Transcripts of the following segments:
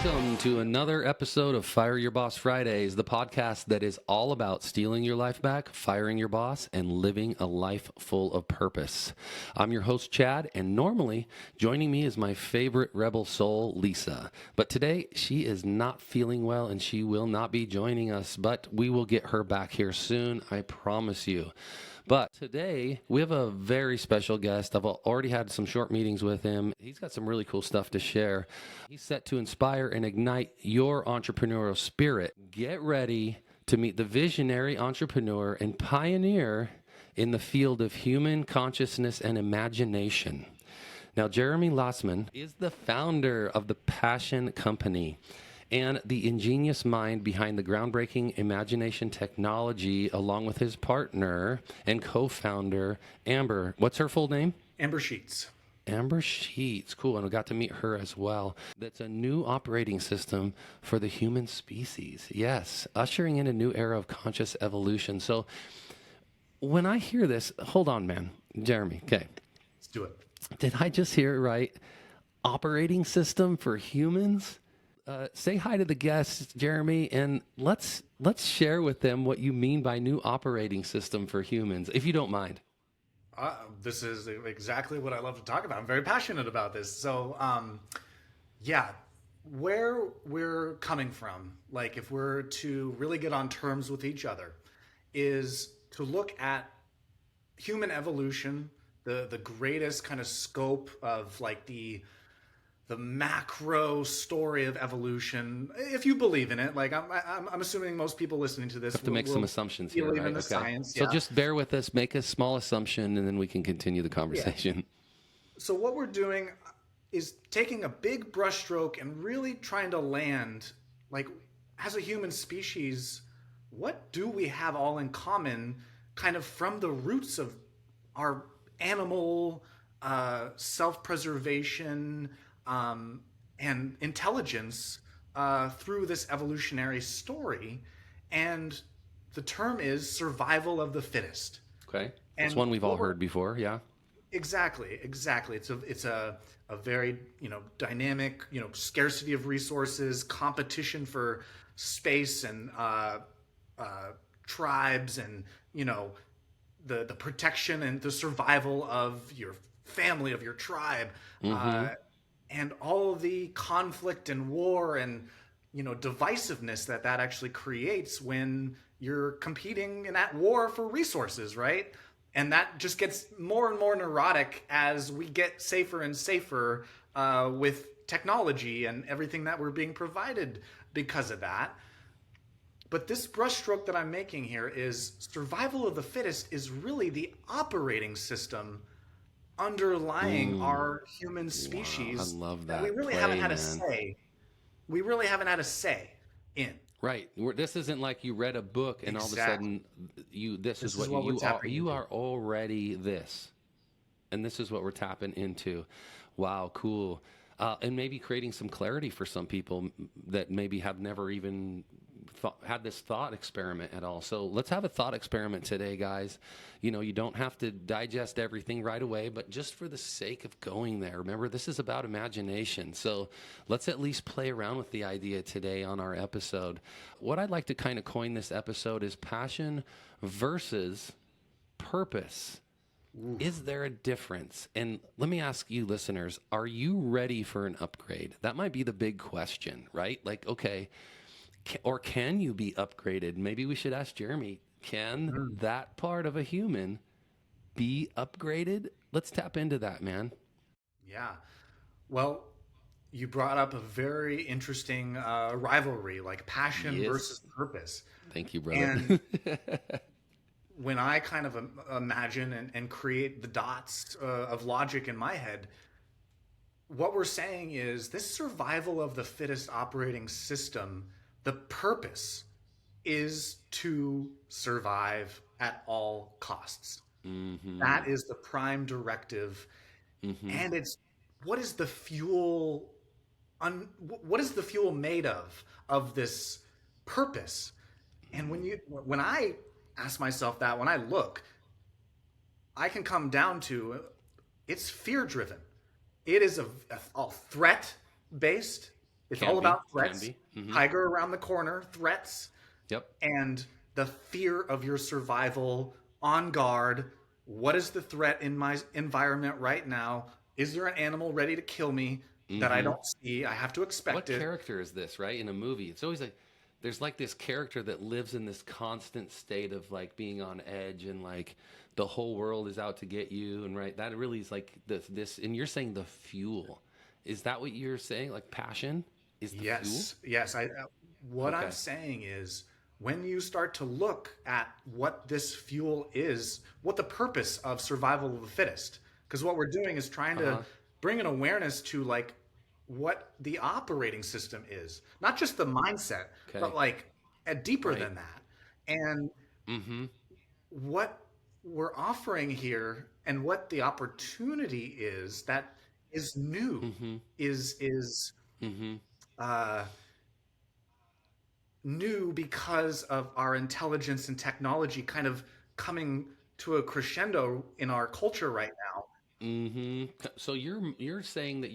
Welcome to another episode of Fire Your Boss Fridays, the podcast that is all about stealing your life back, firing your boss, and living a life full of purpose. I'm your host, Chad, and normally joining me is my favorite rebel soul, Lisa. But today, she is not feeling well and she will not be joining us, but we will get her back here soon, I promise you. But today, we have a very special guest. I've already had some short meetings with him. He's got some really cool stuff to share. He's set to inspire and ignite your entrepreneurial spirit. Get ready to meet the visionary entrepreneur and pioneer in the field of human consciousness and imagination. Now, Jeremy Lasman is the founder of the Passion Company and the ingenious mind behind the groundbreaking imagination technology, along with his partner and co-founder, Amber. What's her full name? Amber Sheets. Amber Sheets. Cool. And I got to meet her as well. That's a new operating system for the human species. Yes. Ushering in a new era of conscious evolution. So when I hear this, hold on, man. Jeremy. Okay. Let's do it. Did I just hear it right? Operating system for humans? Say hi to the guests, Jeremy, and let's share with them what you mean by new operating system for humans, if you don't mind. This is exactly what I love to talk about. I'm very passionate about this. So, where we're coming from, like if we're to really get on terms with each other, is to look at human evolution, the greatest kind of scope of like the macro story of evolution, if you believe in it. Like I'm assuming most people listening to this have to make some assumptions here, believe right? in the science. So just bear with us, make a small assumption, and then we can continue the conversation. Yeah. So what we're doing is taking a big brushstroke and really trying to land, like, as a human species, what do we have all in common, kind of from the roots of our animal self-preservation and intelligence through this evolutionary story. And the term is survival of the fittest. Okay. That's one we've all heard before. Yeah. Exactly. It's a very, dynamic, scarcity of resources, competition for space and tribes and, the protection and the survival of your family, of your tribe. And all of the conflict and war and, divisiveness that actually creates when you're competing and at war for resources, right? And that just gets more and more neurotic as we get safer and safer with technology and everything that we're being provided because of that. But this brushstroke that I'm making here is survival of the fittest is really the operating system underlying our human species. Wow, I love that. We really haven't had a say. We really haven't had a say in. Right. This isn't like you read a book and all of a sudden this is what you are. You are already this. And this is what we're tapping into. Wow, cool. And maybe creating some clarity for some people that maybe have never even had this thought experiment at all. So let's have a thought experiment today, guys. You don't have to digest everything right away, but just for the sake of going there, remember, this is about imagination. So let's at least play around with the idea today on our episode. What I'd like to kind of coin this episode is passion versus purpose. Oof. Is there a difference? And let me ask you, listeners, are you ready for an upgrade? That might be the big question, right? Like, okay, or can you be upgraded? Maybe we should ask Jeremy, can that part of a human be upgraded? Let's tap into that, man. Yeah. Well, you brought up a very interesting rivalry, like passion versus purpose. Thank you, brother. And when I kind of imagine and create the dots of logic in my head, what we're saying is this survival of the fittest operating system, the purpose is to survive at all costs. Mm-hmm. That is the prime directive. Mm-hmm. And it's what is the fuel made of this purpose? And when I ask myself that, when I look, I can come down to it's fear driven. It is a threat based. It's all Can be, about can threats. be. Mm-hmm. Tiger around the corner, threats, Yep. and the fear of your survival, on guard. What is the threat in my environment right now? Is there an animal ready to kill me that I Mm-hmm. don't see? I have to What expect it. character is this, right? In a movie, it's always like there's like this character that lives in this constant state of like being on edge and like the whole world is out to get you, and right, that really is like this. And you're saying the fuel. Is that what you're saying? Like passion is the fuel? Yes, yes. What I'm Okay. saying is when you start to look at what this fuel is, what the purpose of survival of the fittest, because what we're doing is trying Uh to huh. bring an awareness to like what the operating system is, not just the mindset, but Okay. like deeper Right. than that. And Mm-hmm. what we're offering here and what the opportunity is that is new Mm-hmm. is Mm-hmm. uh, new because of our intelligence and technology kind of coming to a crescendo in our culture right now. Mm-hmm. So you're saying that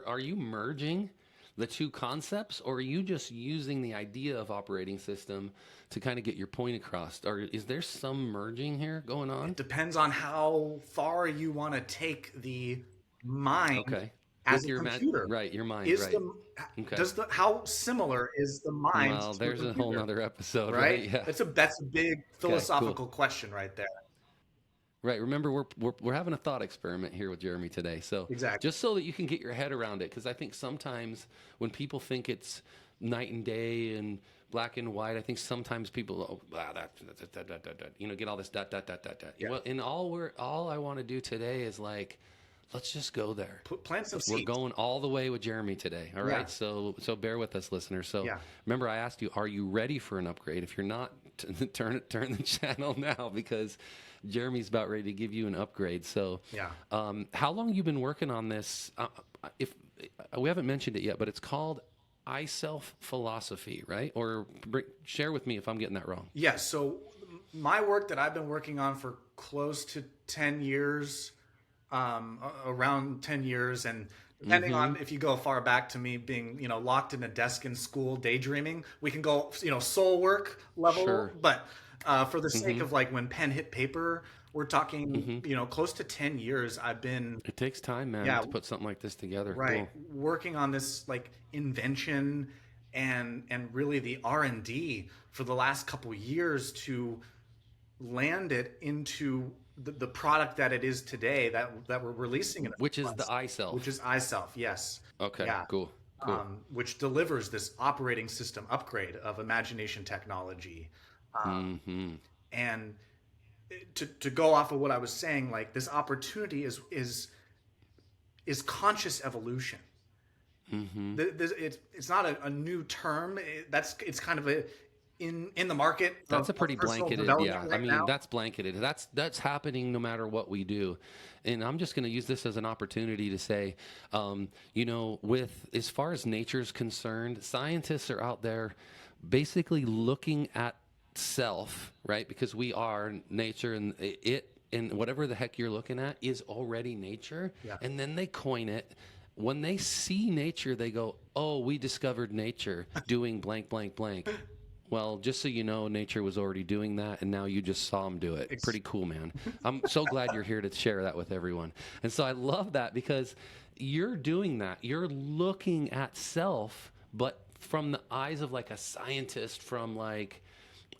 are you merging the two concepts, or are you just using the idea of operating system to kind of get your point across? Or is there some merging here going It on? depends on how far you want to take the mind Okay. as With a your computer. right, your mind, Is right. the Okay. how similar is the mind Well, to a there's a whole computer? nother episode, right? Right? Yeah. That's a big Okay, cool. philosophical question right there. Right. Remember, we're having a thought experiment here with Jeremy today. So Exactly. just so that you can get your head around it, because I think sometimes when people think it's night and day and black and white, I think sometimes people get all this dot dot dot dot dot. Yeah. Well, and all I want to do today is like, let's just go there. Plant some We're seeds. going all the way with Jeremy today. All Yeah. right. So bear with us, listeners. So Yeah. remember, I asked you, are you ready for an upgrade? If you're not, turn the channel now, because Jeremy's about ready to give you an upgrade. So, Yeah. how long you been working on this? If we haven't mentioned it yet, but it's called I Self Philosophy, right? Or share with me if I'm getting that wrong. Yes. So my work that I've been working on for close to 10 years, around 10 years, and depending Mm-hmm. on if you go far back to me being, locked in a desk in school daydreaming, we can go, soul work level. Sure. But for the sake Mm-hmm. of like when pen hit paper, we're talking, Mm-hmm. close to 10 years I've been, It takes time, man, yeah, to put something like this together. right, Cool. working on this like invention and really the R&D for the last couple years to land it into the product that it is today that we're releasing in a few Which is the months, I which Self. is iSelf, yes, Okay. yeah, Cool. Cool. which delivers this operating system upgrade of imagination technology, Mm-hmm. and to go off of what I was saying, like this opportunity is conscious evolution. Mm-hmm. It's not a new term. It's kind of a in the market That's a of pretty personal blanketed, development yeah. I right mean, now. that's blanketed. That's happening no matter what we do. And I'm just going to use this as an opportunity to say, with as far as nature's concerned, scientists are out there basically looking at self, right? Because we are nature, and it and whatever the heck you're looking at is already nature. Yeah. And then they coin it. When they see nature, they go, "Oh, we discovered nature doing blank, blank, blank." Well, just so you know, nature was already doing that, and now you just saw them do it. Pretty cool, man. I'm so glad you're here to share that with everyone. And so I love that because you're doing that. You're looking at self, but from the eyes of like a scientist, from like,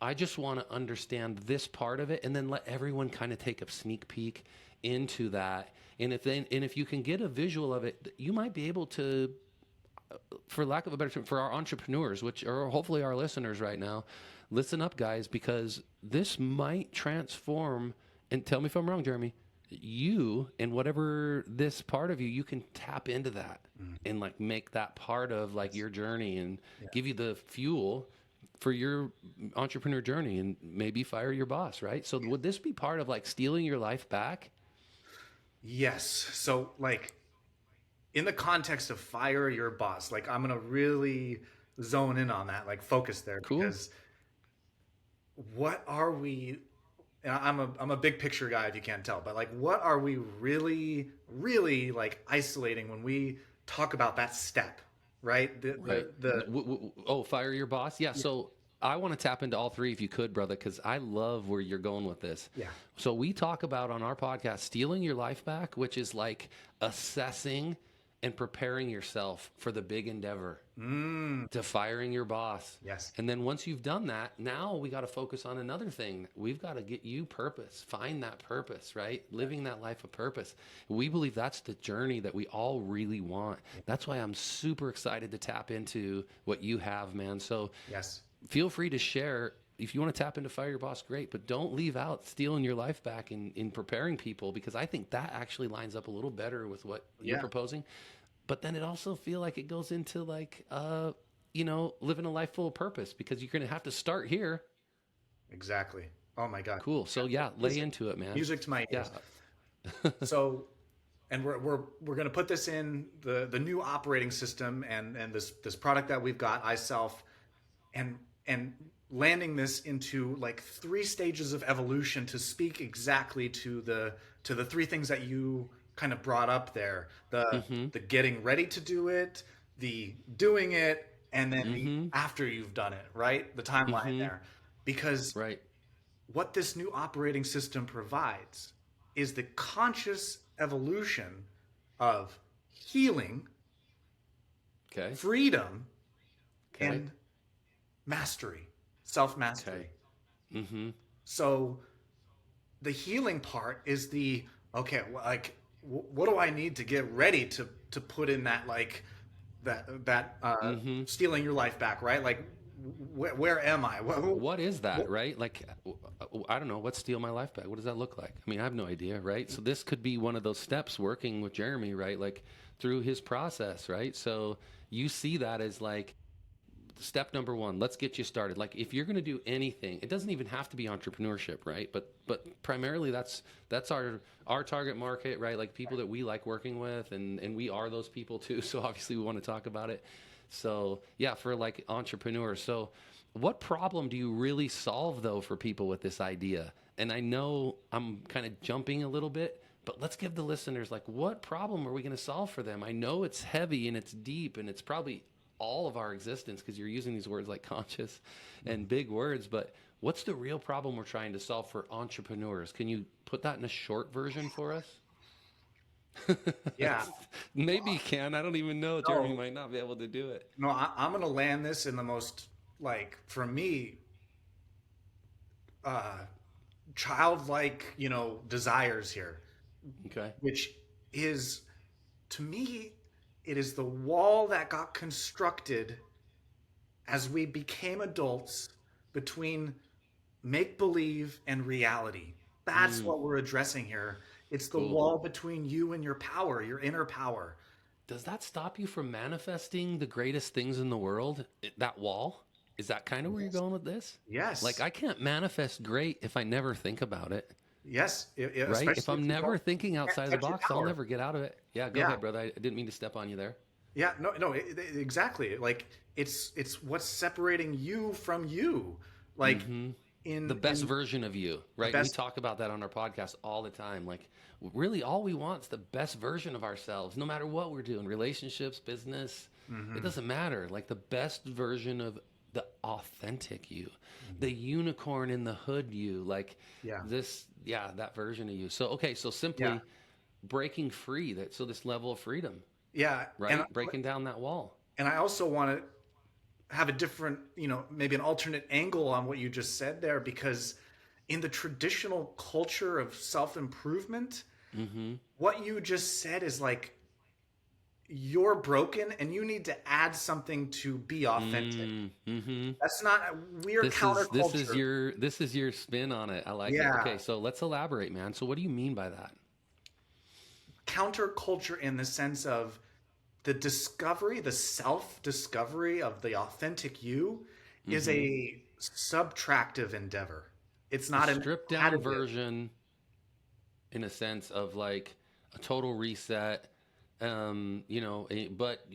I just want to understand this part of it, and then let everyone kind of take a sneak peek into that. And if you can get a visual of it, you might be able to, for lack of a better term, for our entrepreneurs, which are hopefully our listeners right now, listen up, guys, because this might transform. And tell me if I'm wrong, Jeremy. You and whatever this part of you, you can tap into that and like make that part of like your journey and give you the fuel for your entrepreneur journey and maybe fire your boss, right? So would this be part of like stealing your life back? Yes. So like in the context of fire your boss, like I'm gonna really zone in on that, like focus there, Cool. because what are we? And I'm a big picture guy if you can't tell, but like what are we really like isolating when we talk about that step? right? Right. Oh, fire your boss. Yeah. Yeah, So I want to tap into all three if you could, brother, because I love where you're going with this. yeah, So we talk about on our podcast, stealing your life back, which is like assessing and preparing yourself for the big endeavor to firing your boss. yes, And then once you've done that, now we got to focus on another thing. We've got to get you purpose, find that purpose, right? Living that life of purpose. We believe that's the journey that we all really want. That's why I'm super excited to tap into what you have, man. So yes, feel free to share. If you want to tap into Fire Your Boss, great, but don't leave out stealing your life back in preparing people, because I think that actually lines up a little better with what you're yeah, proposing. But then it also feel like it goes into like, living a life full of purpose, because you're going to have to start here. exactly. Oh my God. Cool. So yeah, lay Music, into it, man. music to my ears. Yeah. So, and we're going to put this in the new operating system and this product that we've got, iSelf, and landing this into like three stages of evolution to speak exactly to the three things that you kind of brought up there: the getting ready to do it, the doing it, and then the after you've done it, right? The timeline there. Because Right. what this new operating system provides is the conscious evolution of healing, Okay. freedom, Okay. and mastery, self-mastery. Okay. So the healing part is the okay, like what do I need to get ready to put in that, like that stealing your life back, right? Like where am I? What is that, right? Like, I don't know. What's steal my life back? What does that look like? I mean, I have no idea, right? So this could be one of those steps working with Jeremy, right? Like through his process, right? So you see that as like step number one. Let's get you started. Like if you're going to do anything, it doesn't even have to be entrepreneurship, right? But primarily that's our target market, right? Like people that we like working with, and we are those people too. So obviously we want to talk about it. So yeah, for like entrepreneurs. So what problem do you really solve though for people with this idea? And I know I'm kind of jumping a little bit, but let's give the listeners like, what problem are we going to solve for them? I know it's heavy and it's deep and it's probably all of our existence, because you're using these words like conscious and big words, but what's the real problem we're trying to solve for entrepreneurs? Can you put that in a short version for us? Yeah. Maybe you can. I don't even know. No, Jeremy might not be able to do it. no, I'm going to land this in the most, like, for me, childlike, desires here, Okay. which is, to me, it is the wall that got constructed as we became adults between make believe and reality. That's what we're addressing here. It's the Cool. wall between you and your power, your inner power. Does that stop you from manifesting the greatest things in the world? That wall? Is that kind of where you're going with this? Like, Yes. I can't manifest great if I never think about it, Yes. right? If Especially I'm if you never don't thinking outside of the catch your box, I'll power. never get out of it. Yeah, go Yeah. ahead, brother. I didn't mean to step on you there. Yeah. No, no, exactly. Like it's what's separating you from you. Like The best in version of you, the right? We best. talk about that on our podcast all the time. Like, really, all we want is the best version of ourselves, no matter what we're doing, relationships, business. It doesn't matter. Like, the best version of the authentic you, the unicorn in the hood you, like Yeah. that version of you. So, okay, so Yeah. simply breaking free, so this level of freedom, Yeah. right? Breaking down that wall. And I also want to have a different, maybe an alternate angle on what you just said there, because in the traditional culture of self-improvement, what you just said is like you're broken and you need to add something to be authentic. That's not we're counterculture. This is your spin on it. I like it. Yeah. Okay, so let's elaborate, man. So what do you mean by that? Counterculture in the sense of the discovery, the self-discovery of the authentic you is a subtractive endeavor. It's not an Stripped down additive. version, in a sense of like a total reset. But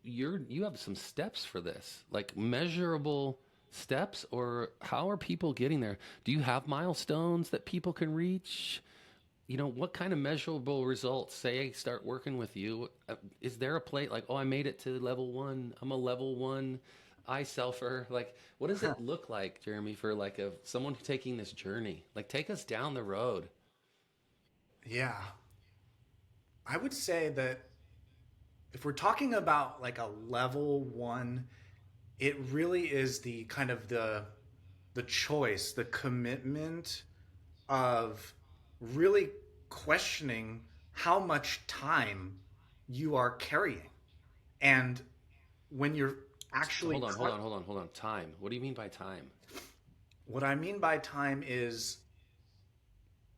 you have some steps for this, like measurable steps, or how are people getting there? Do you have milestones that people can reach? what kind of measurable results? Say I start working with you. Is there a plate like, oh, I made it to level one. I'm a level one selfer. Like, what does it look like, Jeremy, for like someone taking this journey? Like, take us down the road. Yeah. I would say that if we're talking about like a level one, it really is the kind of the choice, the commitment of really questioning how much time you are carrying. And when you're actually Hold on. Time. What do you mean by time? what I mean by time is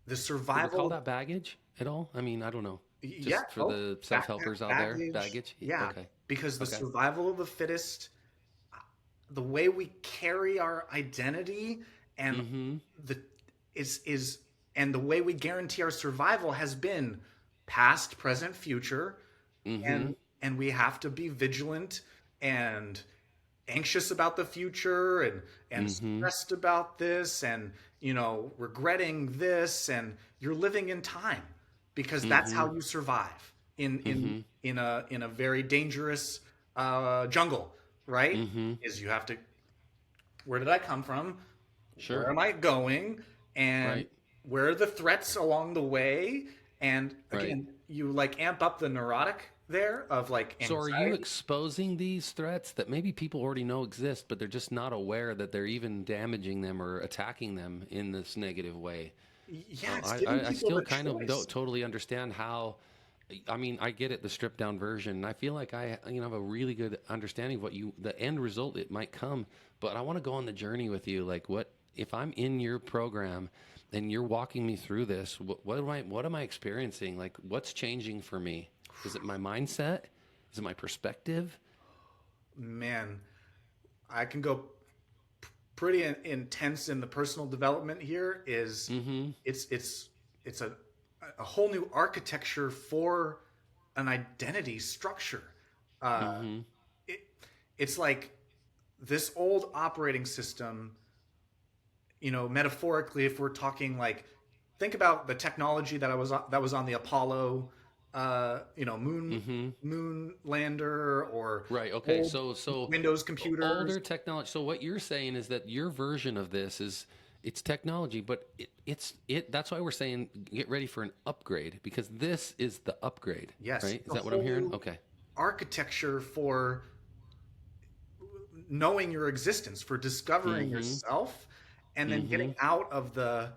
the Would we call survival. that baggage at all? I mean, I don't know. Yeah, Just for oh, the self-helpers out there, baggage. baggage. Yeah, Okay. because the Okay. survival of the fittest, the way we carry our identity, and Mm-hmm. the is and the way we guarantee our survival has been past, present, future, Mm-hmm. and we have to be vigilant and anxious about the future and Mm-hmm. stressed about this and regretting this, and you're living in time because that's Mm-hmm. how you survive in in Mm-hmm. in a very dangerous jungle, right? Mm-hmm. Is you have to, where did I come from, where Sure. am I going, and Right. where are the threats along the way. And Right. again, you like amp up the neurotic there of like So are you anxiety. exposing these threats that maybe people already know exist, but they're just not aware that they're even damaging them or attacking them in this negative way? Yeah, it's I, giving I people still the kind of don't choice. totally understand how. I mean, I get it, the stripped down version. And I feel like I, have a really good understanding of the end result it might come. But I want to go on the journey with you. Like, what if I'm in your program and you're walking me through this? What am I experiencing? Like, what's changing for me? Is it my mindset? Is it my perspective? Man, I can go pretty intense in the personal development here. Is Mm-hmm. it's a whole new architecture for an identity structure. Uh, Mm-hmm. it, it's like this old operating system, metaphorically, if we're talking like, think about the technology that was on the Apollo, Mm-hmm. moon lander, or Right. Okay. old So Windows computers. older technology. So what you're saying is that your version of this is it's technology, but it's. That's why we're saying get ready for an upgrade because this is the upgrade, Yes, right? it's Is a that what I'm whole hearing? new Okay. architecture for knowing your existence, for discovering Mm-hmm. yourself, and then Mm-hmm. getting out of the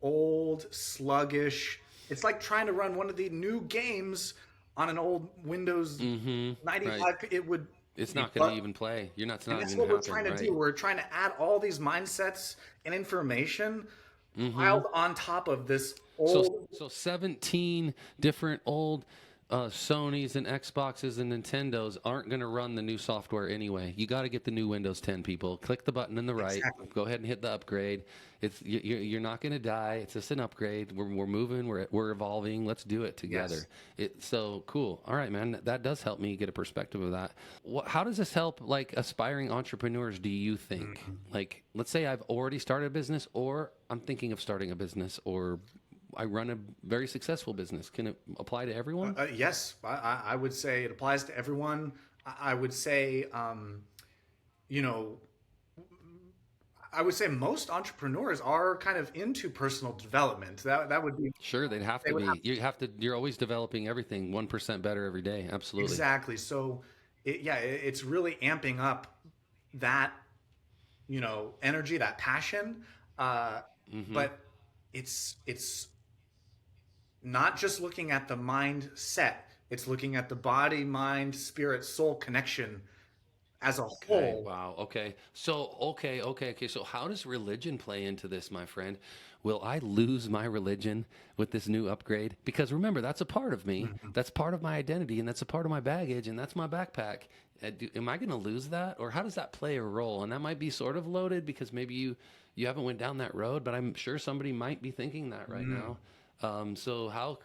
old, sluggish. It's like trying to run one of the new games on an old Windows Mm-hmm. Right. 95. It would It's be not going to but even play. You're not. It's and not that's even what we're happen. trying to do. Right. We're trying to add all these mindsets and information Mm-hmm. piled on top of this So old. so 17 different old Sonys and Xboxes and Nintendos aren't going to run the new software anyway. You got to get the new Windows 10, people. Click the button in the right. Exactly. Go ahead and hit the upgrade. You're not going to die. It's just an upgrade. We're moving. We're evolving. Let's do it Yes. together. It's so cool. All right, man. That does help me get a perspective of that. How does this help like aspiring entrepreneurs? Do you think? Mhm. Like, let's say I've already started a business, or I'm thinking of starting a business, or I run a very successful business. Can it apply to everyone? Yes, I would say it applies to everyone. I would say, you know, I would say most entrepreneurs are kind of into personal development. That would be, Sure, they'd have they to would have be. You have to. You're always developing everything 1% better every day. Absolutely. exactly. So, it's really amping up that energy, that passion. Uh, Mm-hmm. but it's not just looking at the mindset; it's looking at the body, mind, spirit, soul connection as a Okay. whole. Wow. Okay. So, okay. So, how does religion play into this, my friend? Will I lose my religion with this new upgrade? Because remember, that's a part of me. Mhm. That's part of my identity, and that's a part of my baggage, and that's my backpack. Am I going to lose that, or how does that play a role? And that might be sort of loaded because maybe you haven't went down that road, but I'm sure somebody might be thinking that right Mm. now. So, how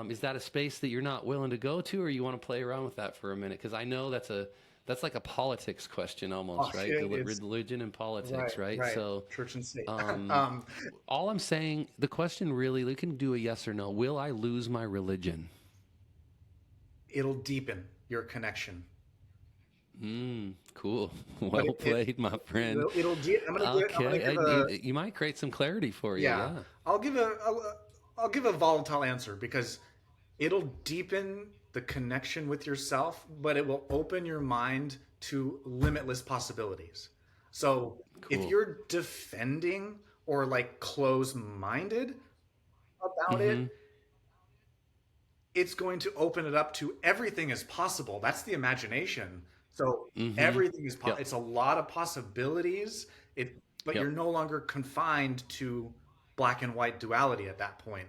is that a space that you're not willing to go to, or you want to play around with that for a minute? Because I know that's like a politics question Oh, almost, right? shit, it's Religion and right, politics, right? right. So, Church and state. um, all I'm saying, the question really, we can do a yes or no. Will I lose my religion? It'll deepen your connection, Cool. but Well played, my friend. I'm gonna give. I'm gonna Okay, give you, a you might create some clarity for you. yeah. Yeah. I'll give a. I'll give a volatile answer because it'll deepen the connection with yourself, but it will open your mind to limitless possibilities. So if Cool. you're defending or like close-minded about it, it's going to open it up to everything is possible. That's the imagination. So everything is Yep. it's a lot of possibilities. But you're Yep. no longer confined to black and white duality at that point.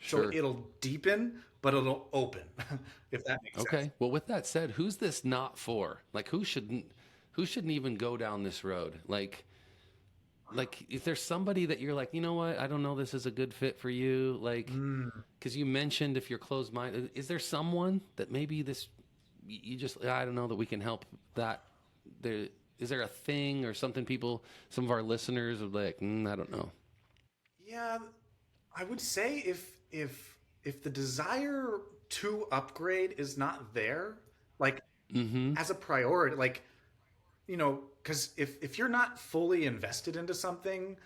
So Sure. it'll deepen, but it'll open, if that makes sense. Okay. Well, with that said, who's this not for? Like, who shouldn't even go down this road? Like, if there's somebody that you're like, you know what, I don't know, this is a good fit for you. Like, Mm. because you mentioned if you're closed minded, is there someone that maybe this, you just, I don't know, that we can help that? There, is there a thing or something some of our listeners are like, I don't know. Yeah, I would say if the desire to upgrade is not there, like as a priority, like because if you're not fully invested into something,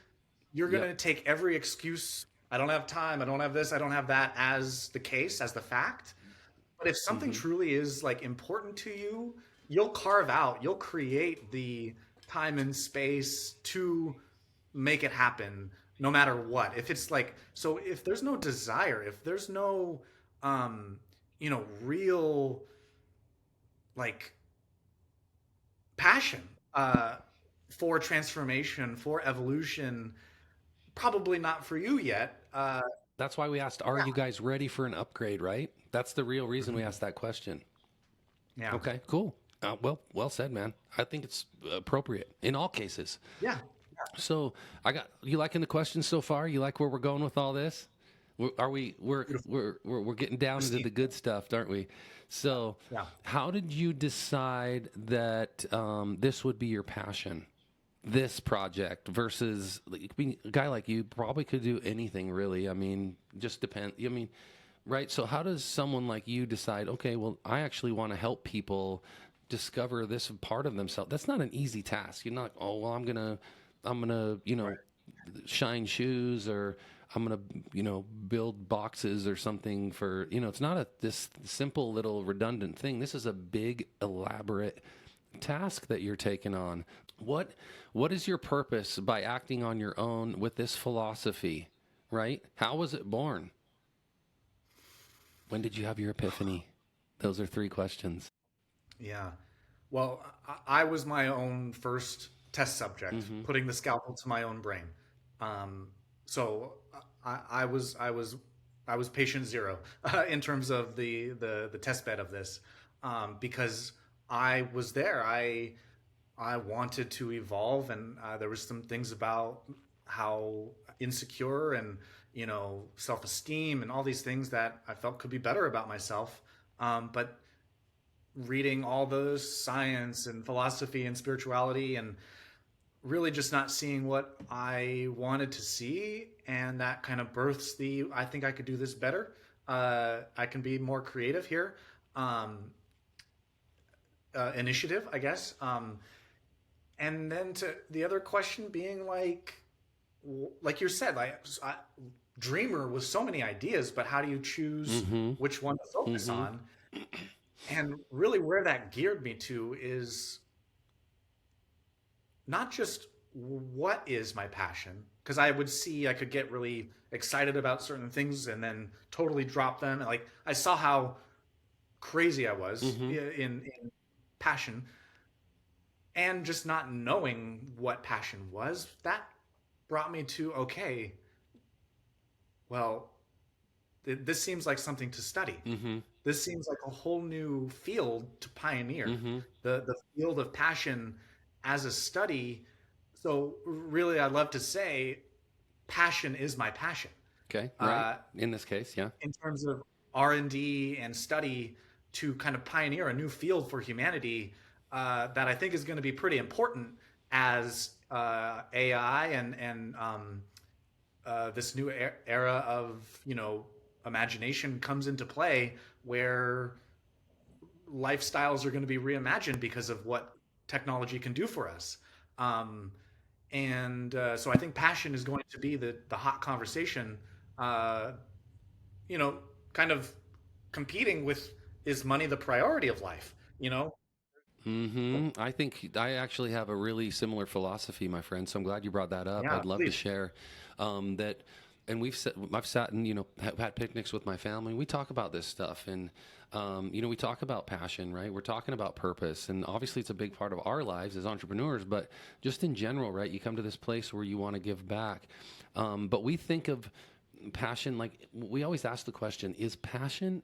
you're going Yep. to take every excuse. I don't have time. I don't have this. I don't have that as the case, as the fact. But if something truly is like important to you, you'll create the time and space to make it happen no matter what. If it's like, so if there's no desire, if there's no, real like passion for transformation, for evolution, probably not for you yet. That's why we asked, are you guys ready for an upgrade, right? That's the real reason we Mhm. asked that question. Yeah. Okay, cool. Well said, man. I think it's appropriate in all cases. Yeah. So you liking the questions so far? You like where we're going with all this? Are we? Beautiful. We're getting down into Christine. the good stuff, aren't we? So, Yeah. how did you decide that this would be your passion? This project versus like, a guy like you probably could do anything really. I mean, just depend. I mean, right? So how does someone like you decide, okay, well, I actually want to help people discover this part of themselves? That's not an easy task. You're not, oh, well, I'm gonna, Right. shine shoes or I'm gonna, build boxes or something for, it's not this simple little redundant thing. This is a big, elaborate task that you're taking on. What is your purpose by acting on your own with this philosophy, right? How was it born? When did you have your epiphany? Those are three questions. Yeah. Well, I was my own first test subject, putting the scalpel to my own brain. Um, so I was patient zero in terms of the test bed of this, because I was there. I wanted to evolve, and there was some things about how insecure and self esteem and all these things that I felt could be better about myself. But reading all those science and philosophy and spirituality and really just not seeing what I wanted to see, and that kind of births the I think I could do this better. I can be more creative here. Initiative, I guess. And then to the other question being like you said, dreamer with so many ideas, but how do you choose Mm-hmm. which one to focus Mm-hmm. on? And really, where that geared me to is not just what is my passion, because I would see I could get really excited about certain things and then totally drop them. Like I saw how crazy I was Mm-hmm. in passion, and just not knowing what passion was, that brought me to, okay, well, this seems like something to study. Mm-hmm. This seems like a whole new field to pioneer. Mm-hmm. The field of passion as a study. So really, I'd love to say passion is my passion. Okay. Right. Uh, In this case, yeah. in terms of R&D and study to kind of pioneer a new field for humanity, that I think is going to be pretty important as AI and this new era of imagination comes into play, where lifestyles are going to be reimagined because of what technology can do for us. Um, and so I think passion is going to be the hot conversation. Uh, you know, kind of competing with, is money the priority of life? I think I actually have a really similar philosophy, my friend. So I'm glad you brought that up. Yeah, I'd love to please. share that. And I've sat and have had picnics with my family. We talk about this stuff, and we talk about passion, right? We're talking about purpose, and obviously it's a big part of our lives as entrepreneurs. But just in general, right? You come to this place where you want to give back, but we think of passion like we always ask the question: is passion?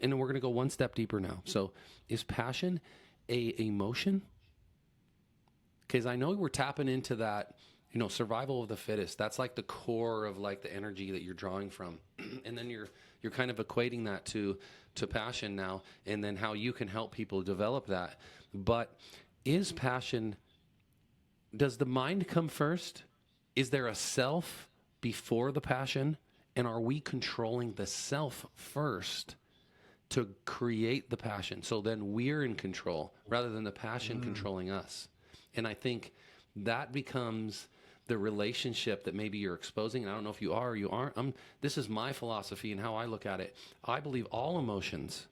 And we're going to go one step deeper now. So, is passion a emotion? Because I know we're tapping into that, survival of the fittest. That's like the core of like the energy that you're drawing from, and then you're kind of equating that to passion now, and then how you can help people develop that. But is passion? Does the mind come first? Is there a self before the passion? And are we controlling the self first to create the passion? So then we're in control rather than the passion controlling us. And I think that becomes the relationship that maybe you're exposing. And I don't know if you are or you aren't. This is my philosophy and how I look at it. I believe all emotions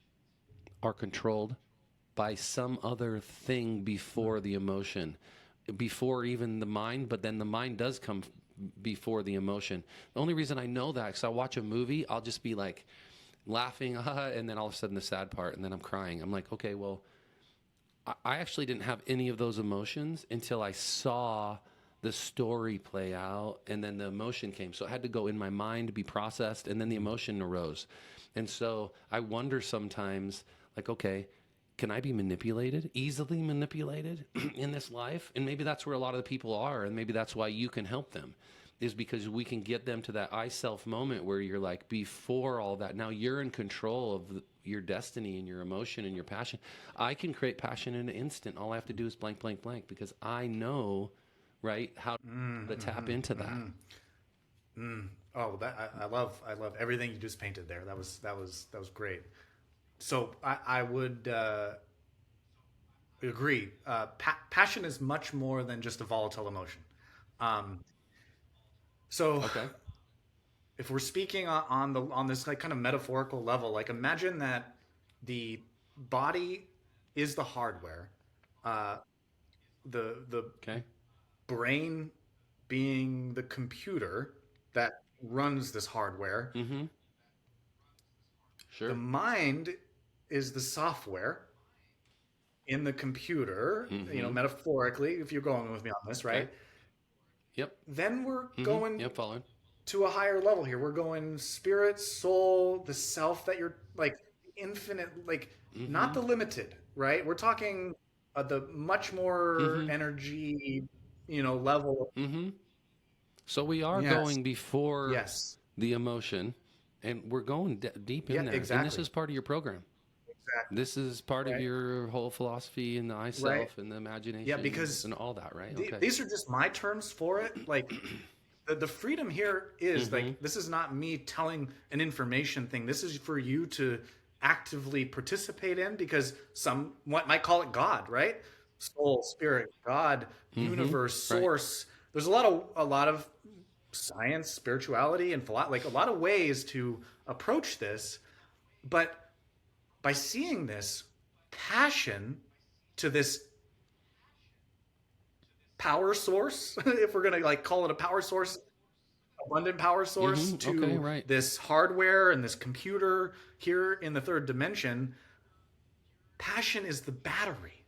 are controlled by some other thing before the emotion, before even the mind, but then the mind does come before the emotion. The only reason I know that, because I watch a movie, I'll just be like, laughing, and then all of a sudden the sad part, and then I'm crying. I'm like, okay, well, I actually didn't have any of those emotions until I saw the story play out, and then the emotion came. So it had to go in my mind to be processed, and then the emotion arose. And so I wonder sometimes, like, okay, can I be manipulated, easily manipulated in this life? And maybe that's where a lot of the people are, and maybe that's why you can help them, is because we can get them to that I self moment where you're like, before all that, now you're in control of your destiny and your emotion and your passion. I can create passion in an instant. All I have to do is blank, blank, blank, because I know, right, how to tap into that. Oh, I love everything you just painted there. That was great. So I would agree. Passion is much more than just a volatile emotion. Um, so Okay. if we're speaking on this like kind of metaphorical level, like imagine that the body is the hardware, uh, the Okay. brain being the computer that runs this hardware. Mm-hmm. The Sure. mind is the software in the computer, Mm-hmm. metaphorically, if you're going with me on this, Okay. right? Yep. Then we're Mm-hmm. going Yep. Following. to a higher level here. We're going spirit, soul, the self that you're like infinite, like not Mm-hmm. the limited, right? We're talking the much more Mm-hmm. energy, level. Mm-hmm. So we are Yes, going before yes, the emotion, and we're going deep yeah, in there. And this exactly, is part of your program. exactly, This is part of right, your whole philosophy and the I right. self and the Yeah, imagination because and all that, right? Okay. these are just my terms for it. Like the freedom here is Mm-hmm. like, this is not me telling an information thing. This is for you to actively participate in, because some might call it God, right? Soul, spirit, God, Mm-hmm. universe, Right. source. There's a lot of science, spirituality, and like a lot of ways to approach this. But by seeing this passion to this power source, if we're gonna like call it a power source, abundant power source, Mm-hmm. Okay. to Right. this hardware and this computer here in the third dimension, passion is the battery.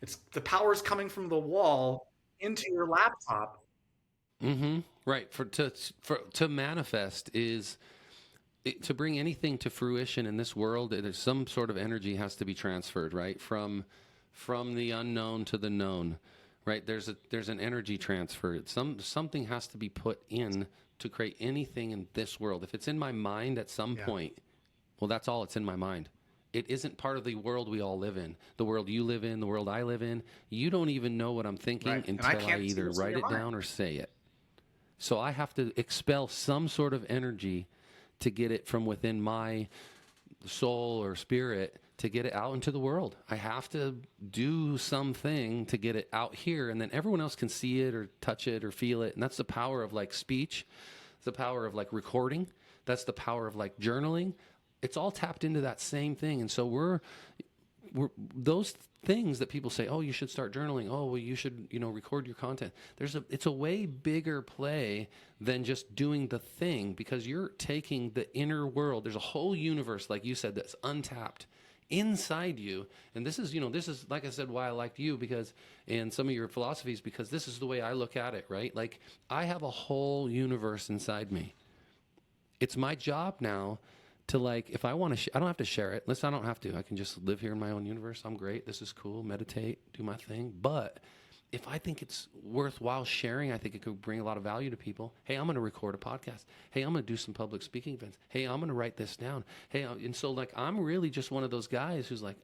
It's the power's coming from the wall into your laptop. Mm-hmm. Right. To manifest is to bring anything to fruition in this world. There's some sort of energy has to be transferred, right? From the unknown to the known, right? There's an energy transfer. Something has to be put in to create anything in this world. If it's in my mind at some Yeah. point, well, that's all it's in my mind. It isn't part of the world we all live in. The world you live in, the world I live in. You don't even know what I'm thinking Right. And I until I can't see either what's in write your it mind. down or say it. So I have to expel some sort of energy to get it from within my soul or spirit to get it out into the world. I have to do something to get it out here, and then everyone else can see it or touch it or feel it. And that's the power of like speech. It's the power of like recording. That's the power of like journaling. It's all tapped into that same thing. And so we're those things that people say, oh, you should start journaling. Oh, well, you should, record your content. It's a way bigger play than just doing the thing, because you're taking the inner world. There's a whole universe, like you said, that's untapped inside you. And this is, like I said, why I liked you, because, and some of your philosophies, because this is the way I look at it, right? Like, I have a whole universe inside me. It's my job now to, like, if I want to, I don't have to share it. Listen, I don't have to. I can just live here in my own universe. I'm great. This is cool. Meditate, do my thing. But if I think it's worthwhile sharing, I think it could bring a lot of value to people. Hey, I'm going to record a podcast. Hey, I'm going to do some public speaking events. Hey, I'm going to write this down. Hey, and so, like, I'm really just one of those guys who's like,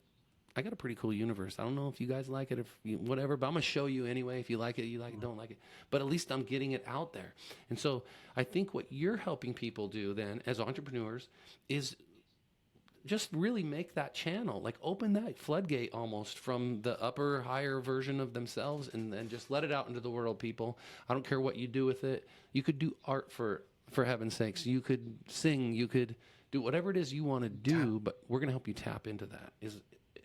I got a pretty cool universe. I don't know if you guys like it, if you, whatever, but I'm going to show you anyway. If you like it, you like it, don't like it. But at least I'm getting it out there. And so I think what you're helping people do then as entrepreneurs is just really make that channel, like open that floodgate almost from the upper, higher version of themselves, and then just let it out into the world, people. I don't care what you do with it. You could do art for heaven's sakes. You could sing. You could do whatever it is you want to do, but we're going to help you tap into that.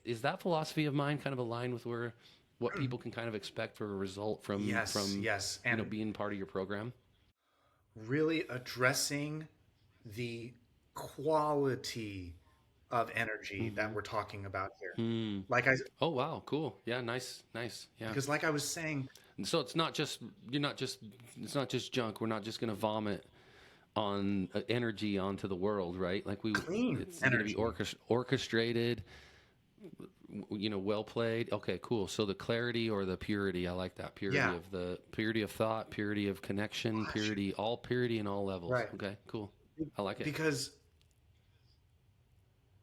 Is that philosophy of mine kind of aligned with what people can kind of expect for a result from Yes, and being part of your program? really addressing the quality of energy that we're talking about here. Like I Oh wow, cool. Yeah, nice. Yeah. Because like I was saying, And so it's not just it's not just junk. We're not just going to vomit on energy onto the world, right? Like clean it's going to be energy. orchestrated, well played. Okay, cool. So the clarity or the purity, I like that. Yeah. Purity of thought, purity of connection, purity in all levels. Right. Okay, cool. I like it. Because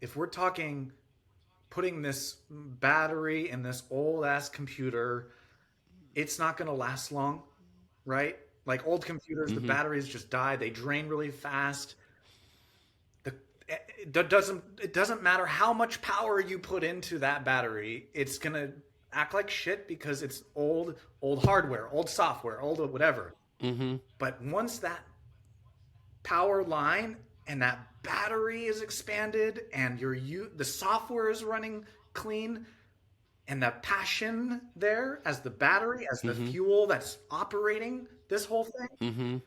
if we're talking putting this battery in this old ass computer, it's not going to last long, right? Like old computers, the batteries just die. They drain really fast. It doesn't matter how much power you put into that battery. It's going to act like shit because it's old hardware, old software, old whatever. But once that power line and that battery is expanded and the software is running clean, and the passion there as the battery, as the fuel that's operating this whole thing,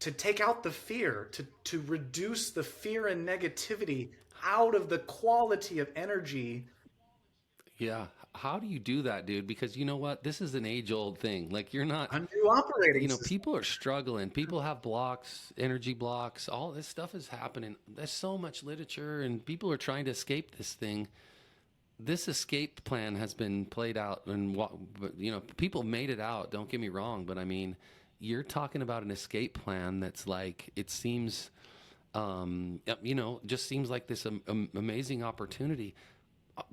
to take out the fear, to reduce the fear and negativity out of the quality of energy. Yeah. How do you do that, dude? Because you know what? This is an age-old thing. Like, you're not, A new operating system. people are struggling. People have blocks, energy blocks. All this stuff is happening. There's so much literature, and people are trying to escape this thing. This escape plan has been played out, and people made it out. Don't get me wrong, but I mean, you're talking about an escape plan that's like, it seems, just seems like this amazing opportunity.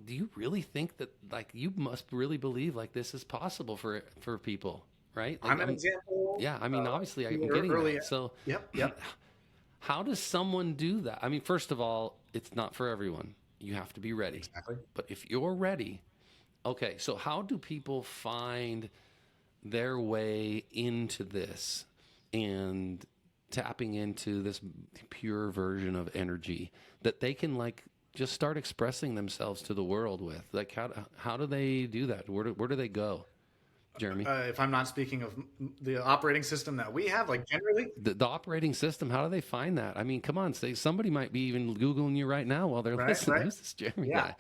Do you really think that, like, you must really believe like this is possible for people, right? Like, I'm an example. Yeah, I mean, obviously, I'm You getting early. that. So, Yep. how does someone do that? I mean, first of all, it's not for everyone. You have to be ready. Exactly. But if you're ready, okay, so how do people find their way into this and tapping into this pure version of energy that they can, like, just start expressing themselves to the world with? Like, how do they do that? Where do they go, Jeremy? If I'm not speaking of the operating system that we have, like generally, The operating system, how do they find that? I mean, come on, somebody might be even Googling you right now while they're listening. right. Who's this Jeremy Yeah. guy?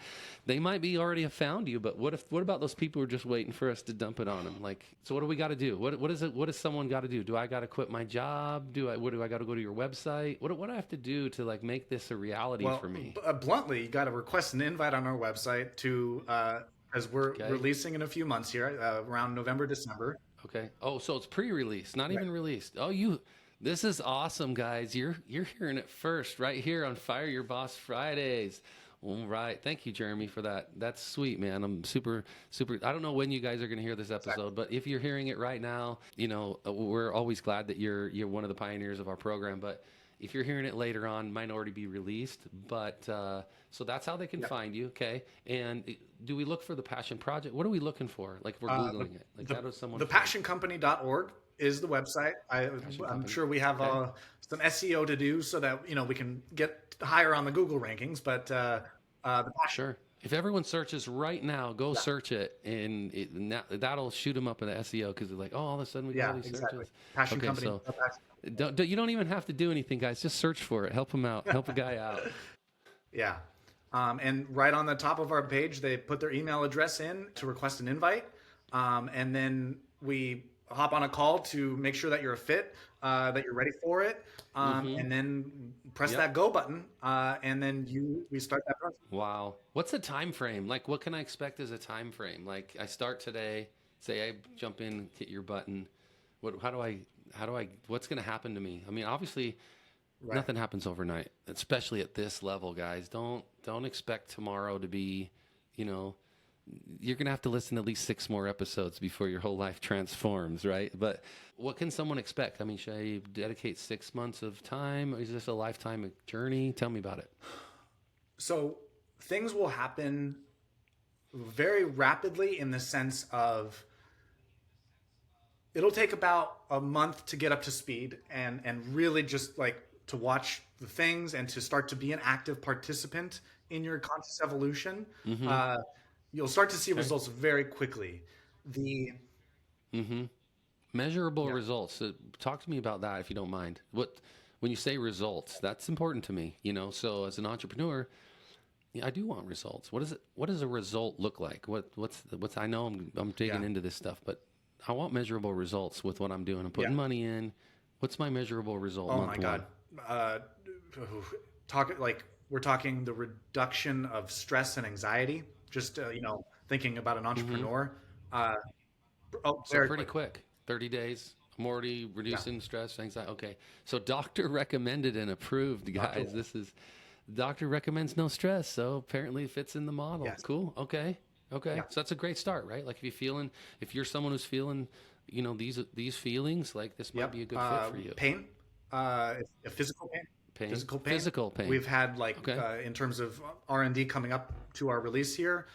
They might be already have found you, but what about those people who are just waiting for us to dump it on them? Like, so what do we got to do? What does someone got to do? Do I got to quit my job? What do I got to go to your website? What do I have to do to, like, make this a reality for me? Bluntly, you got to request an invite on our website to, as we're releasing in a few months here, around November, December. Okay. Oh, so it's pre-release, not even released. Oh, this is awesome, guys. You're hearing it first right here on Fire Your Boss Fridays. All right. Thank you, Jeremy, for that. That's sweet, man. I'm super, super. I don't know when you guys are going to hear this Exactly. episode, but if you're hearing it right now, we're always glad that you're one of the pioneers of our program. But if you're hearing it later on, it might already be released. But so that's how they can Yeah. find you. Okay. And do we look for the Passion Project? What are we looking for? Like if we're Uh, the Googling it. Like how does someone the find passioncompany.org is the website. Passion I'm Company? sure we have Okay. some SEO to do so that we can get higher on the Google rankings. But the passion, Sure. If everyone searches right now, go yeah, search it, and that'll shoot them up in the SEO because they're like, oh, all of a sudden we got all yeah, these exactly. searches. Passion Okay, Company. so you don't even have to do anything, guys. Just search for it. Help him out. Help a guy out. Yeah. And right on the top of our page, they put their email address in to request an invite. And then we hop on a call to make sure that you're a fit, that you're ready for it. Mm-hmm. And then press Yep. that go button. And then we start that process. Wow. What's the time frame? Like, what can I expect as a time frame? Like, I start today. Say I jump in, hit your button. What? What's going to happen to me? I mean, obviously, Right. nothing happens overnight, especially at this level, guys. Don't expect tomorrow to be, you know, you're going to have to listen to at least 6 more episodes before your whole life transforms, right? But what can someone expect? I mean, should I dedicate 6 months of time? Or is this a lifetime journey? Tell me about it. So things will happen very rapidly in the sense of it'll take about a month to get up to speed and really just like to watch the things and to start to be an active participant in your conscious evolution. Mm-hmm. uh, you'll start to see Okay. results very quickly. The Mm-hmm. Measurable Yeah. results. Talk to me about that if you don't mind. When you say results, that's important to me, So as an entrepreneur, yeah, I do want results. What does a result look like? What's I know I'm Yeah. digging into this stuff, but I want measurable results with what I'm doing. I'm Yeah. putting money in. What's my measurable result Oh my month one? God. uh, talk like we're talking the reduction of stress and anxiety, just thinking about an Mm-hmm. entrepreneur. uh, oh, So very pretty quickly. quick, 30 days. I'm already Yeah. reducing stress, anxiety. Okay. So doctor recommended and approved, Dr. guys. Doctor recommends no stress. So apparently it fits in the model. Yes. Cool. Okay. Okay. Yeah. So that's a great start, right? Like if you're someone who's feeling, these feelings, like this might Yep. be a good fit for you. Pain, physical pain, Pain, physical pain. physical pain. We've had like Okay. in terms of R&D coming up to our release here,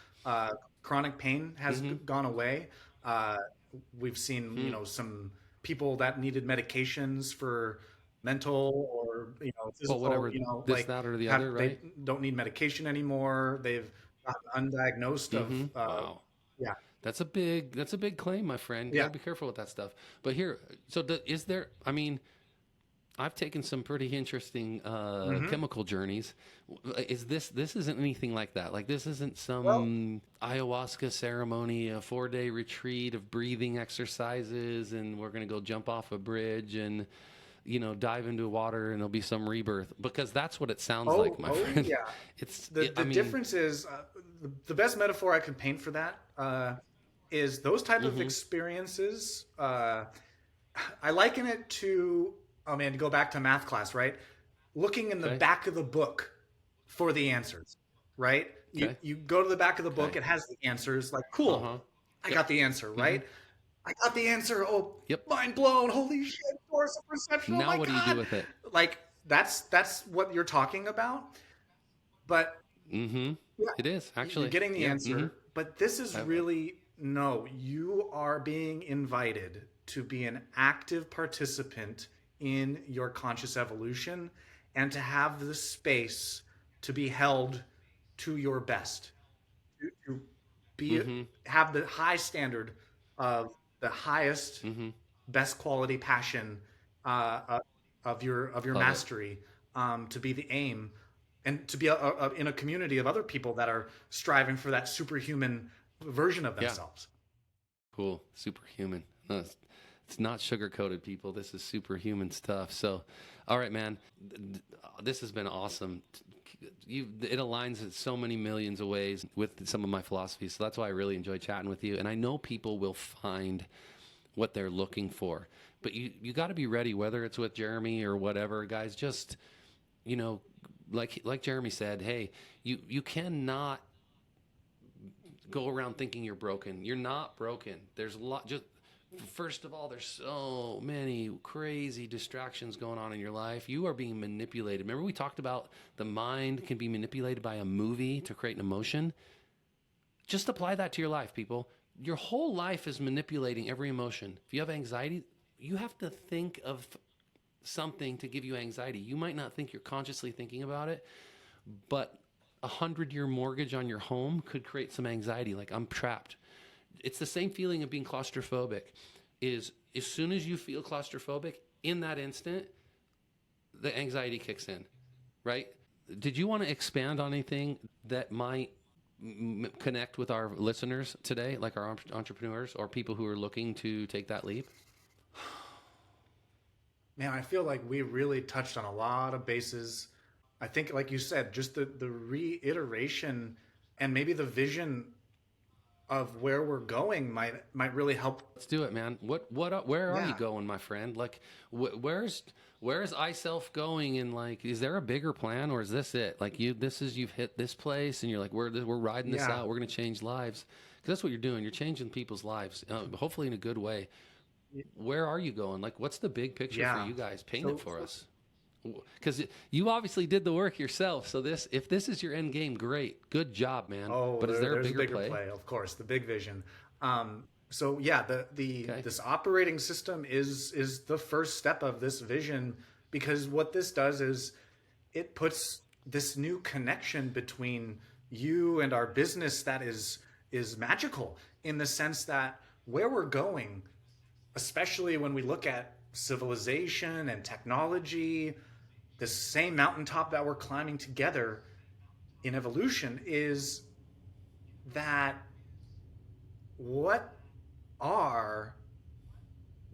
chronic pain has Mm-hmm. gone away. Uh, we've seen Hmm. some people that needed medications for mental or Well, physical, whatever, this, like that, or the other, have they right? don't need medication anymore. They've gotten undiagnosed of Mm-hmm. Wow. yeah, That's a big claim, my friend. You got yeah. to be careful with that stuff. But here, is there? I mean, I've taken some pretty interesting Hmm. chemical journeys. Is this isn't anything like that? Like this isn't Well, some ayahuasca ceremony, a 4-day retreat of breathing exercises, and we're gonna go jump off a bridge and dive into water, and there'll be some rebirth because that's what it sounds like, my oh friend. yeah. The I mean, difference is the best metaphor I could paint for that is those type of mm-hmm, experiences. I liken it to, oh man, to go back to math class, right? Looking in the okay, back of the book for the answers, right? You okay, you go to the back of the book, okay, it has the answers. Like, uh cool, huh, I yep, got the answer, mm-hmm, right? I got the answer. Oh, yep. mind blown! Holy shit! Force of perception. Oh Now my what do you do god! with it? Like that's what you're talking about. But Mm-hmm. yeah, It is you're actually, getting the yeah, mm-hmm. answer. But this is I've, really no. You are being invited to be an active participant in your conscious evolution and to have the space to be held to your best, to be mm-hmm, have the high standard of the highest, mm-hmm. best quality passion of your Love it. mastery, to be the aim, and to be in a community of other people that are striving for that superhuman version of Yeah. themselves. Cool. Superhuman. No, it's not sugar coated, people. This is superhuman stuff. So, all right, man. This has been awesome. It aligns in so many millions of ways with some of my philosophies. So that's why I really enjoy chatting with you. And I know people will find what they're looking for. But you got to be ready, whether it's with Jeremy or whatever, guys. Just you know, like Jeremy said, hey, you cannot go around thinking you're broken. You're not broken. There's a lot. Just first of all, there's so many crazy distractions going on in your life. You are being manipulated. Remember, we talked about the mind can be manipulated by a movie to create an emotion. Just apply that to your life, people. Your whole life is manipulating every emotion. If you have anxiety, you have to think of something to give you anxiety. You might not think you're consciously thinking about it, but 100-year mortgage on your home could create some anxiety. Like, I'm trapped. It's the same feeling of being claustrophobic. Is as soon as you feel claustrophobic, in that instant, the anxiety kicks in, right? Did you want to expand on anything that might connect with our listeners today, like our entrepreneurs or people who are looking to take that leap? Man, I feel like we really touched on a lot of bases. I think, like you said, just the reiteration and maybe the vision of where we're going might really help. Let's do it, man. Where are you Yeah. going, my friend? Like, where's iSelf going? And like, is there a bigger plan, or is this it? Like, you've hit this place, and you're like, we're riding this Yeah. out. We're gonna change lives, because that's what you're doing. You're changing people's lives, hopefully in a good way. Where are you going? Like, what's the big picture for Yeah. you guys? Paint So it for us. Because you obviously did the work yourself. So if this is your end game, great, good job, man. oh, But is there a there's bigger play? of course, the big vision. So yeah, Okay. this operating system is the first step of this vision, because what this does is it puts this new connection between you and our business that is magical, in the sense that where we're going, especially when we look at civilization and technology, this same mountaintop that we're climbing together in evolution, is that what are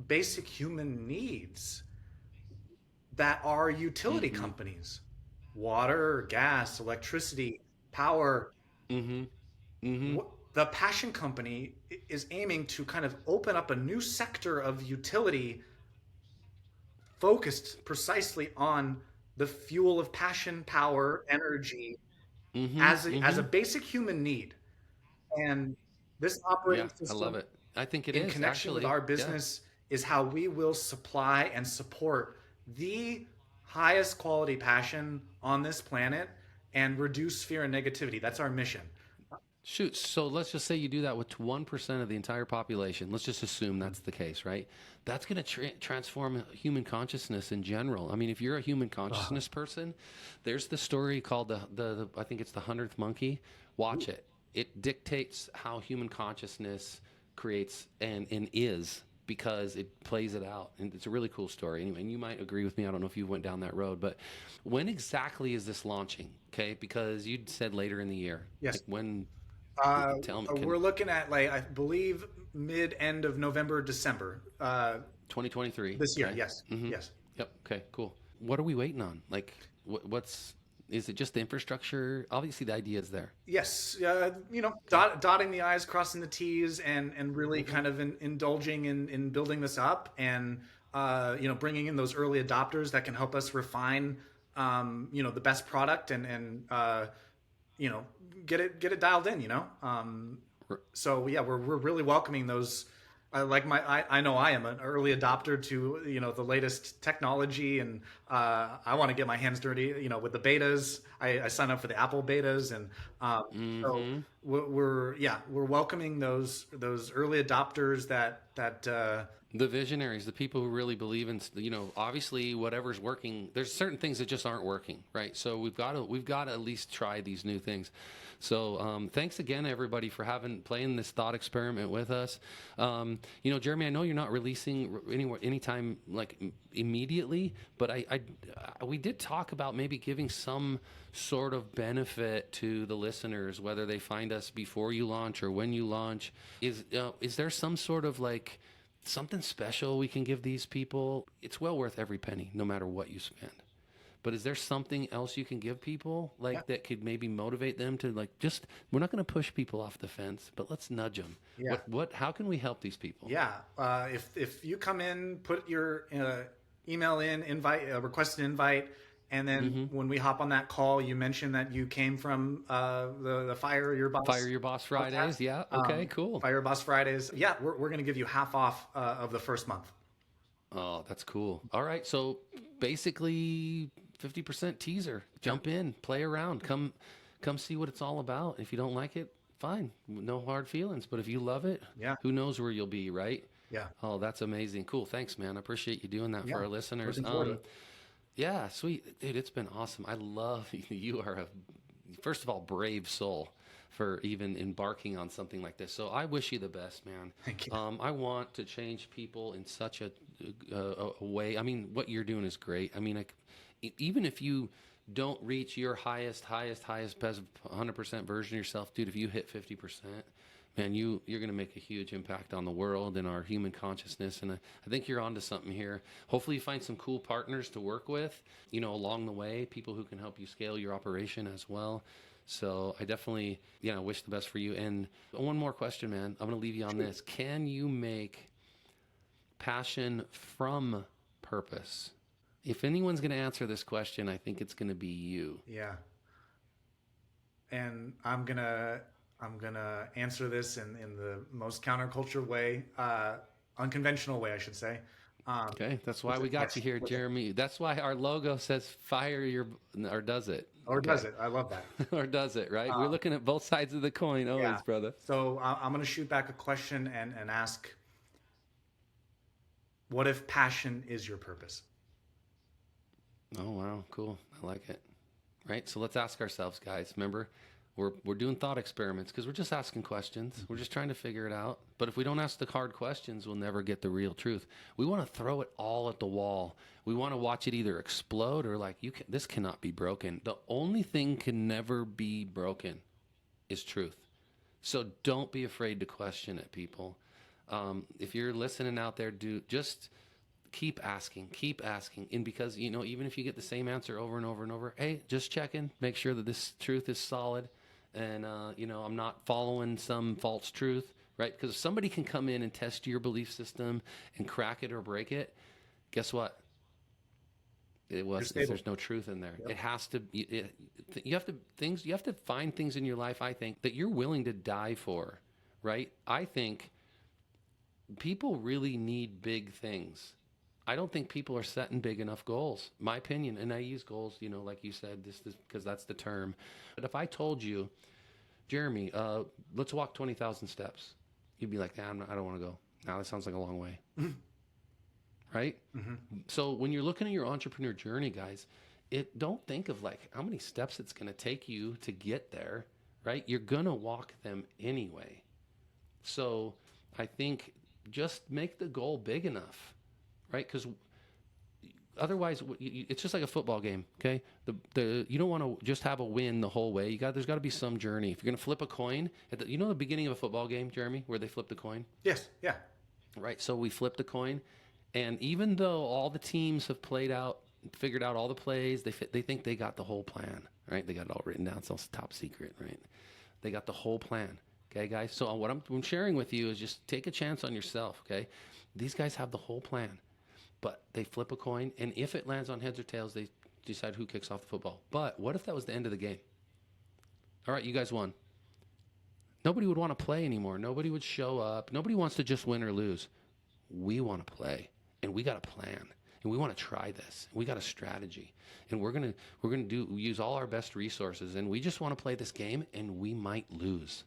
basic human needs that are utility Mm-hmm. companies? Water, gas, electricity, power. Mm-hmm. Mm-hmm. The Passion Company is aiming to kind of open up a new sector of utility focused precisely on the fuel of passion, power, energy, Mm-hmm. as Mm-hmm. a basic human need. And this Yeah, operating I love system, it. I think it in is connection with actually. our Yeah. business, is how we will supply and support the highest quality passion on this planet and reduce fear and negativity. That's our mission. Shoot. So let's just say you do that with 1% of the entire population. Let's just assume that's the case, right? That's going to transform human consciousness in general. I mean, if you're a human Oh, consciousness person, there's the story called the I think it's the 100th monkey. Watch it. It dictates how human consciousness creates and is, because it plays it out, and it's a really cool story. Anyway, and you might agree with me. I don't know if you went down that road, but when exactly is this launching? Okay, because you said later in the year. yes. Like, when? Uh, Tell me, we're looking at, like, I believe, mid end of November, December, 2023? this year. Okay. Yes. Mm-hmm. Yes. Yep. Okay. Cool. What are we waiting on? Like, what's? Is it just the infrastructure? Obviously, the idea is there. Yes, dotting the i's, crossing the t's, and really Mm-hmm. kind of indulging in building this up, and bringing in those early adopters that can help us refine the best product, and you know get it dialed in. So yeah, we're really welcoming those. I know I am an early adopter to the latest technology, and I want to get my hands dirty with the betas. I signed up for the Apple betas, and so Mm-hmm. we're welcoming those early adopters that The visionaries, the people who really believe in, obviously whatever's working. There's certain things that just aren't working, right? So we've got to at least try these new things. So thanks again, everybody, for playing this thought experiment with us. Jeremy, I know you're not releasing anytime like immediately, but we did talk about maybe giving some sort of benefit to the listeners, whether they find us before you launch or when you launch. Is there some sort of like something special we can give these people? It's well worth every penny, no matter what you spend. But is there something else you can give people, yeah, like, that could maybe motivate them to, like, just, we're not going to push people off the fence, but let's nudge them. yeah. How can we help these people? Yeah, if you come in, put your email in, invite, request an invite, And then when we hop on that call, you mentioned that you came from the Fire Your Boss. Fire Your Boss Fridays. Podcast. Yeah. Okay, cool. Fire Your Boss Fridays. Yeah, we're going to give you half off of the first month. Oh, that's cool. All right. So basically 50% teaser. Jump in, play around, come see what it's all about. If you don't like it, fine. No hard feelings. But if you love it, who knows where you'll be, right? Yeah. Oh, that's amazing. Cool. Thanks, man. I appreciate you doing that for our listeners. Yeah, sweet. Dude, it's been awesome. I love you are first of all, brave soul for even embarking on something like this. So I wish you the best, man. Thank you. I want to change people in such a way. I mean, what you're doing is great. I mean, even if you don't reach your highest best 100% version of yourself, dude, if you hit 50%, man, you're going to make a huge impact on the world and our human consciousness. And I think you're onto something here. Hopefully you find some cool partners to work with, along the way, people who can help you scale your operation as well. So I definitely, wish the best for you. And one more question, man. I'm going to leave you on this. Can you make passion from purpose? If anyone's going to answer this question, I think it's going to be you. Yeah. And I'm gonna answer this in the most counterculture way, unconventional way, I should say. Okay, that's why we got you here, Jeremy. That's why our logo says "Fire Your," or does it? Or does it? I love that. Or does it? Right? We're looking at both sides of the coin, always, brother. So I'm going to shoot back a question and ask, what if passion is your purpose? Oh wow, cool. I like it. Right. So let's ask ourselves, guys. Remember, we're doing thought experiments because we're just asking questions. We're just trying to figure it out. But if we don't ask the hard questions, we'll never get the real truth. We want to throw it all at the wall. We want to watch it either explode or this cannot be broken. The only thing can never be broken is truth. So don't be afraid to question it, people. If you're listening out there, just keep asking. And because, even if you get the same answer over and over and over, hey, just checking, make sure that this truth is solid. And, I'm not following some false truth, right? Because if somebody can come in and test your belief system and crack it or break it, guess what? There's no truth in there. Yep. It has to, you have to find things in your life, I think, that you're willing to die for, right? I think people really need big things. I don't think people are setting big enough goals, my opinion. And I use goals, like you said, this because that's the term. But if I told you, Jeremy, let's walk 20,000 steps, you'd be like, nah, I don't want to go. Now that sounds like a long way. Right? Mm-hmm. So when you're looking at your entrepreneur journey, guys, don't think of how many steps it's going to take you to get there, right? You're going to walk them anyway. So I think just make the goal big enough. Right, because otherwise it's just like a football game. Okay, you don't want to just have a win the whole way. There's got to be some journey. If you're going to flip a coin, the beginning of a football game, Jeremy, where they flip the coin. Yes. Yeah. Right. So we flip the coin, and even though all the teams have figured out all the plays, they think they got the whole plan. Right. They got it all written down. It's all top secret. Right. They got the whole plan. Okay, guys. So what I'm sharing with you is just take a chance on yourself. Okay, these guys have the whole plan. But they flip a coin, and if it lands on heads or tails, they decide who kicks off the football. But what if that was the end of the game? All right, you guys won. Nobody would want to play anymore. Nobody would show up. Nobody wants to just win or lose. We want to play, and we got a plan, and we want to try this. We got a strategy, and we're gonna use all our best resources, and we just want to play this game, and we might lose.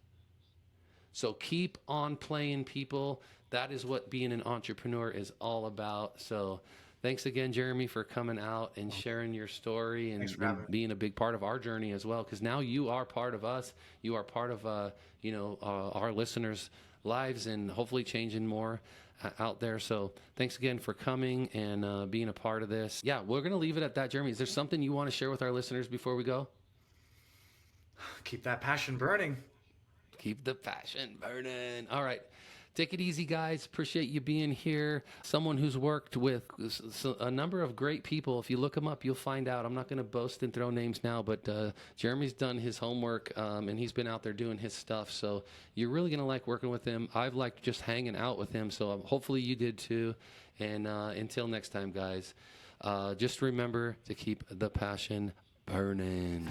So keep on playing, people. That is what being an entrepreneur is all about. So thanks again, Jeremy, for coming out and sharing your story and being a big part of our journey as well. Because now you are part of us. You are part of, our listeners' lives and hopefully changing more out there. So thanks again for coming and being a part of this. Yeah, we're going to leave it at that, Jeremy. Is there something you want to share with our listeners before we go? Keep that passion burning. Keep the passion burning. All right. Take it easy, guys. Appreciate you being here. Someone who's worked with a number of great people. If you look them up, you'll find out. I'm not going to boast and throw names now, but Jeremy's done his homework, and he's been out there doing his stuff. So you're really going to like working with him. I've liked just hanging out with him, so hopefully you did too. And until next time, guys, Just remember to keep the passion burning.